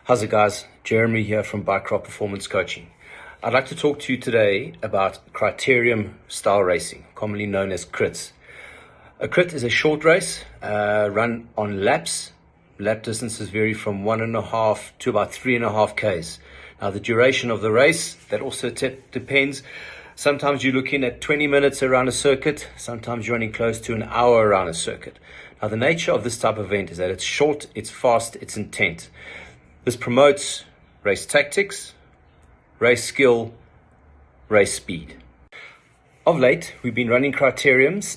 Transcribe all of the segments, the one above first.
How's it, guys? Jeremy here from Bike Performance Coaching. I'd like to talk to you today about criterium style racing, commonly known as crits. A crit is a short race run on laps. Lap distances vary from 1.5 to about 3.5 Ks. Now, the duration of the race, that also depends. Sometimes you're looking at 20 minutes around a circuit. Sometimes you're running close to an hour around a circuit. Now, the nature of this type of event is that it's short, it's fast, it's intense. This promotes race tactics, race skill, race speed. Of late, we've been running criteriums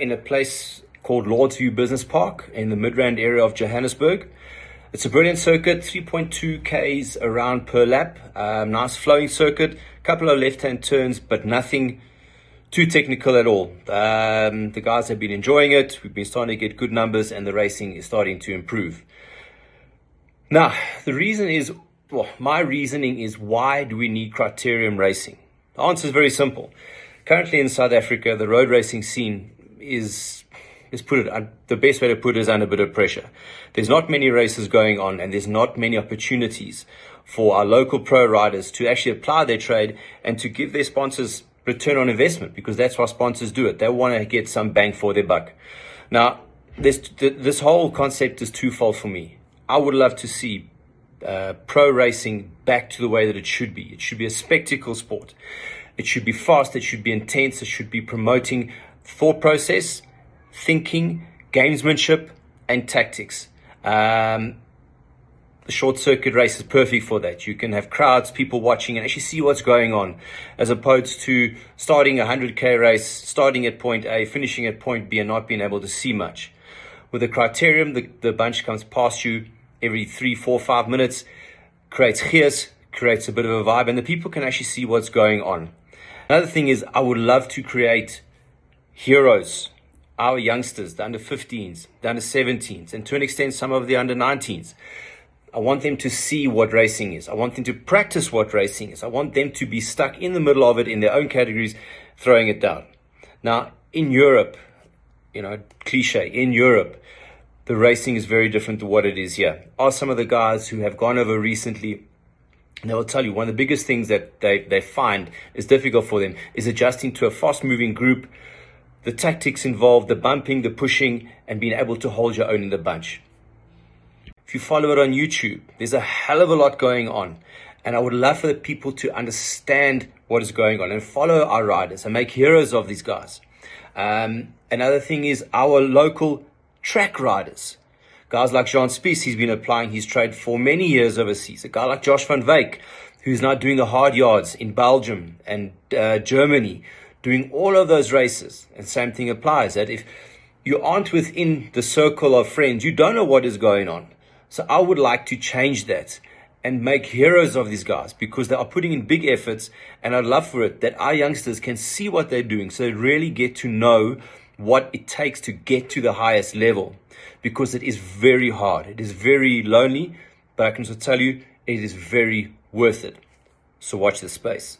in a place called Lordsview Business Park in the Midrand area of Johannesburg. It's a brilliant circuit, 3.2 Ks around per lap, nice flowing circuit, couple of left-hand turns, but nothing too technical at all. The guys have been enjoying it. We've been starting to get good numbers and the racing is starting to improve. Now, my reasoning is, why do we need criterium racing? The answer is very simple. Currently in South Africa, the road racing scene the best way to put it is under a bit of pressure. There's not many races going on, and there's not many opportunities for our local pro riders to actually apply their trade and to give their sponsors return on investment, because that's why sponsors do it. They want to get some bang for their buck. Now, this whole concept is twofold for me. I would love to see pro racing back to the way that it should be. It should be a spectacle sport. It should be fast. It should be intense. It should be promoting thought process, thinking, gamesmanship, and tactics. The short circuit race is perfect for that. You can have crowds, people watching, and actually see what's going on, as opposed to starting a 100K race, starting at point A, finishing at point B, and not being able to see much. With the criterium, the bunch comes past you every 3, 4, 5 minutes, creates chaos, creates a bit of a vibe, and the people can actually see what's going on. Another thing is, I would love to create heroes, our youngsters, the under 15s, the under 17s, and to an extent some of the under 19s. I want them to see what racing is. I want them to practice what racing is. I want them to be stuck in the middle of it in their own categories, throwing it down. Now, in Europe, cliche, in Europe, the racing is very different to what it is here. Ask some of the guys who have gone over recently, and they will tell you one of the biggest things that they find is difficult for them is adjusting to a fast-moving group, the tactics involved, the bumping, the pushing, and being able to hold your own in the bunch. If you follow it on YouTube, there's a hell of a lot going on. And I would love for the people to understand what is going on and follow our riders and make heroes of these guys. Another thing is our local track riders. Guys like Jean Spies, he's been applying his trade for many years overseas. A guy like Josh van Wyk, who's now doing the hard yards in Belgium and Germany, doing all of those races. And same thing applies, that if you aren't within the circle of friends, you don't know what is going on. So I would like to change that and make heroes of these guys, because they are putting in big efforts, and I'd love for it that our youngsters can see what they're doing, so they really get to know what it takes to get to the highest level, because it is very hard. It is very lonely, but I can also tell you it is very worth it. So watch this space.